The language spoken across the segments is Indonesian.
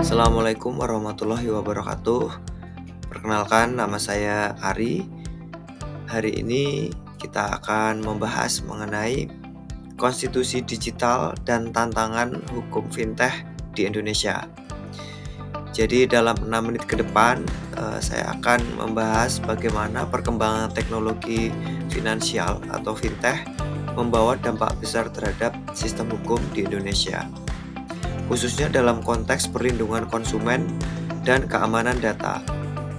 Assalamualaikum warahmatullahi wabarakatuh. Perkenalkan, nama saya Ari. Hari ini kita akan membahas mengenai konstitusi digital dan tantangan hukum fintech di Indonesia. Jadi dalam 6 menit ke depan saya akan membahas bagaimana perkembangan teknologi finansial atau fintech membawa dampak besar terhadap sistem hukum di Indonesia, khususnya dalam konteks perlindungan konsumen dan keamanan data.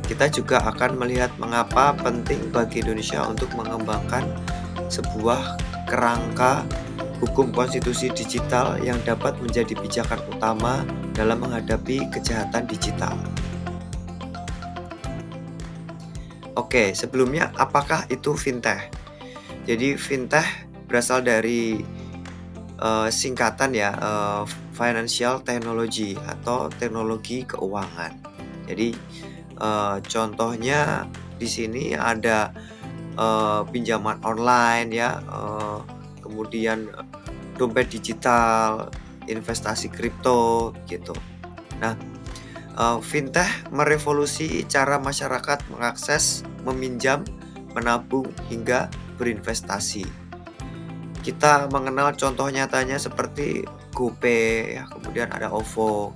Kita juga akan melihat mengapa penting bagi Indonesia untuk mengembangkan sebuah kerangka hukum konstitusi digital yang dapat menjadi pijakan utama dalam menghadapi kejahatan digital. Oke, sebelumnya apakah itu fintech? Jadi fintech berasal dari singkatan ya, financial technology atau teknologi keuangan. Jadi contohnya di sini ada pinjaman online ya, kemudian dompet digital, investasi kripto gitu. Nah, fintech merevolusi cara masyarakat mengakses, meminjam, menabung hingga berinvestasi. Kita mengenal contoh nyatanya seperti GoPay, kemudian ada OVO,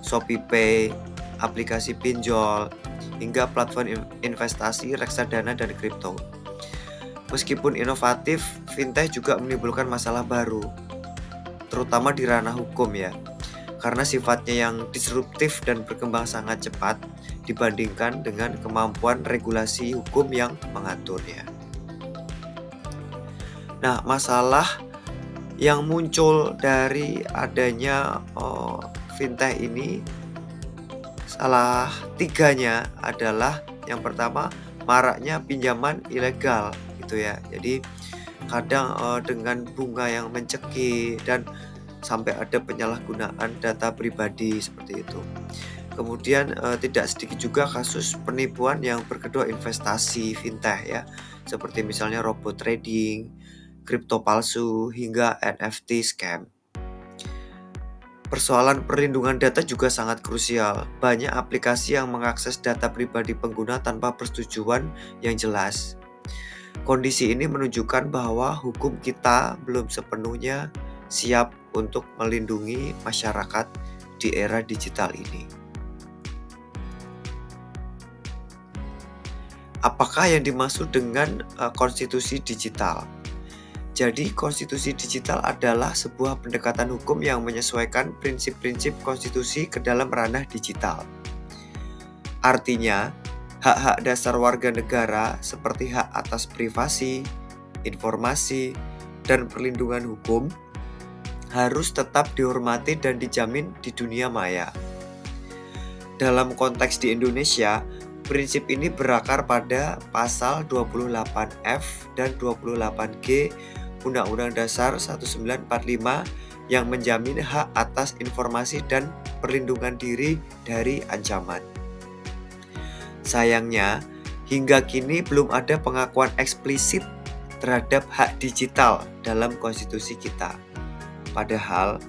ShopeePay, aplikasi pinjol, hingga platform investasi, reksadana, dan kripto. Meskipun inovatif, fintech juga menimbulkan masalah baru, terutama di ranah hukum ya, karena sifatnya yang disruptif dan berkembang sangat cepat dibandingkan dengan kemampuan regulasi hukum yang mengaturnya. Nah, masalah yang muncul dari adanya fintech ini, salah tiganya adalah yang pertama, maraknya pinjaman ilegal gitu ya. Jadi kadang dengan bunga yang mencekik dan sampai ada penyalahgunaan data pribadi seperti itu. Kemudian tidak sedikit juga kasus penipuan yang berkedok investasi fintech ya, seperti misalnya robot trading, kripto palsu, hingga NFT scam. Persoalan perlindungan data juga sangat krusial. Banyak aplikasi yang mengakses data pribadi pengguna tanpa persetujuan yang jelas. Kondisi ini menunjukkan bahwa hukum kita belum sepenuhnya siap untuk melindungi masyarakat di era digital ini. Apakah yang dimaksud dengan konstitusi digital? Jadi, konstitusi digital adalah sebuah pendekatan hukum yang menyesuaikan prinsip-prinsip konstitusi ke dalam ranah digital. Artinya, hak-hak dasar warga negara seperti hak atas privasi, informasi, dan perlindungan hukum harus tetap dihormati dan dijamin di dunia maya. Dalam konteks di Indonesia, prinsip ini berakar pada pasal 28F dan 28G Undang-Undang Dasar 1945 yang menjamin hak atas informasi dan perlindungan diri dari ancaman. Sayangnya, hingga kini belum ada pengakuan eksplisit terhadap hak digital dalam konstitusi kita. Padahal,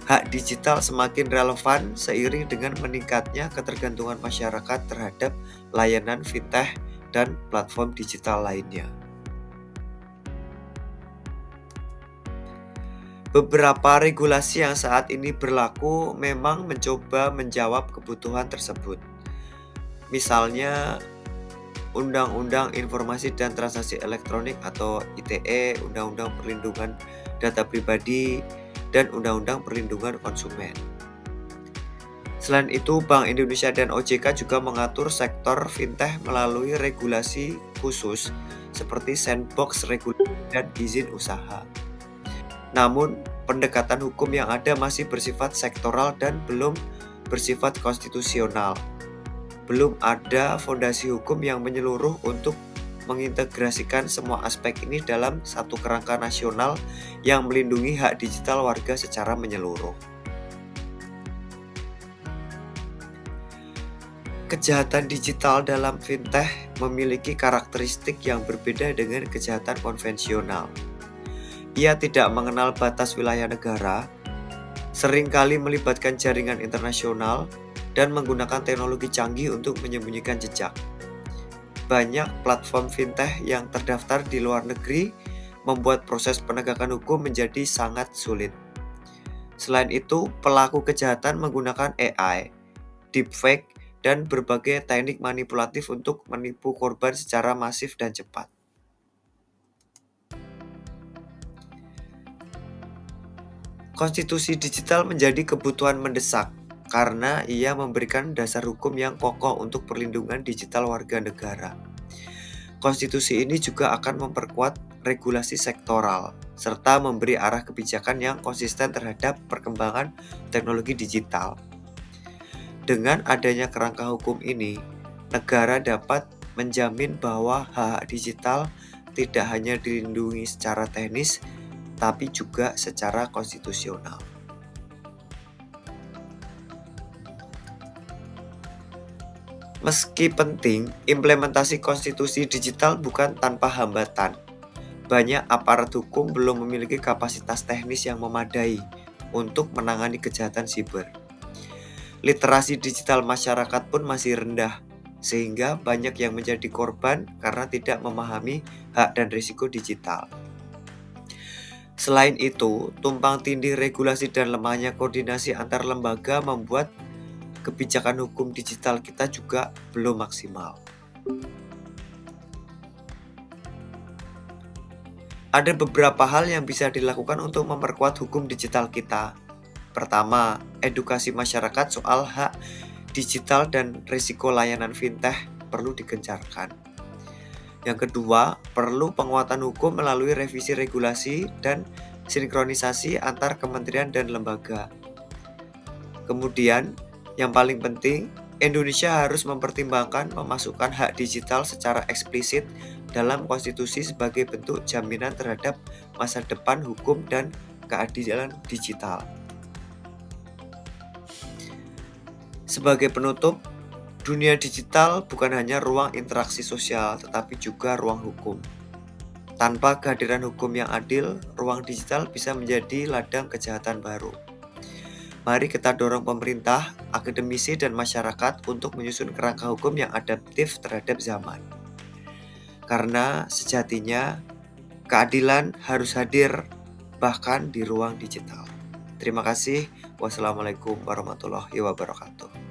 hak digital semakin relevan seiring dengan meningkatnya ketergantungan masyarakat terhadap layanan fintech dan platform digital lainnya. Beberapa regulasi yang saat ini berlaku memang mencoba menjawab kebutuhan tersebut. Misalnya, Undang-Undang Informasi dan Transaksi Elektronik atau ITE, Undang-Undang Perlindungan Data Pribadi, dan Undang-Undang Perlindungan Konsumen. Selain itu, Bank Indonesia dan OJK juga mengatur sektor fintech melalui regulasi khusus seperti sandbox regulasi dan izin usaha. Namun, pendekatan hukum yang ada masih bersifat sektoral dan belum bersifat konstitusional. Belum ada fondasi hukum yang menyeluruh untuk mengintegrasikan semua aspek ini dalam satu kerangka nasional yang melindungi hak digital warga secara menyeluruh. Kejahatan digital dalam fintech memiliki karakteristik yang berbeda dengan kejahatan konvensional. Ia tidak mengenal batas wilayah negara, seringkali melibatkan jaringan internasional, dan menggunakan teknologi canggih untuk menyembunyikan jejak. Banyak platform fintech yang terdaftar di luar negeri membuat proses penegakan hukum menjadi sangat sulit. Selain itu, pelaku kejahatan menggunakan AI, deepfake, dan berbagai teknik manipulatif untuk menipu korban secara masif dan cepat. Konstitusi digital menjadi kebutuhan mendesak karena ia memberikan dasar hukum yang kokoh untuk perlindungan digital warga negara. Konstitusi ini juga akan memperkuat regulasi sektoral serta memberi arah kebijakan yang konsisten terhadap perkembangan teknologi digital. Dengan adanya kerangka hukum ini, negara dapat menjamin bahwa hak digital tidak hanya dilindungi secara teknis, tapi juga secara konstitusional. Meski penting, implementasi konstitusi digital bukan tanpa hambatan. Banyak aparat hukum belum memiliki kapasitas teknis yang memadai untuk menangani kejahatan siber. Literasi digital masyarakat pun masih rendah, sehingga banyak yang menjadi korban karena tidak memahami hak dan risiko digital. Selain itu, tumpang tindih regulasi dan lemahnya koordinasi antar lembaga membuat kebijakan hukum digital kita juga belum maksimal. Ada beberapa hal yang bisa dilakukan untuk memperkuat hukum digital kita. Pertama, edukasi masyarakat soal hak digital dan risiko layanan fintech perlu digencarkan. Yang kedua, perlu penguatan hukum melalui revisi regulasi dan sinkronisasi antar kementerian dan lembaga. Kemudian, yang paling penting, Indonesia harus mempertimbangkan memasukkan hak digital secara eksplisit dalam konstitusi sebagai bentuk jaminan terhadap masa depan hukum dan keadilan digital. Sebagai penutup, dunia digital bukan hanya ruang interaksi sosial, tetapi juga ruang hukum. Tanpa kehadiran hukum yang adil, ruang digital bisa menjadi ladang kejahatan baru. Mari kita dorong pemerintah, akademisi, dan masyarakat untuk menyusun kerangka hukum yang adaptif terhadap zaman. Karena sejatinya, keadilan harus hadir bahkan di ruang digital. Terima kasih. Wassalamualaikum warahmatullahi wabarakatuh.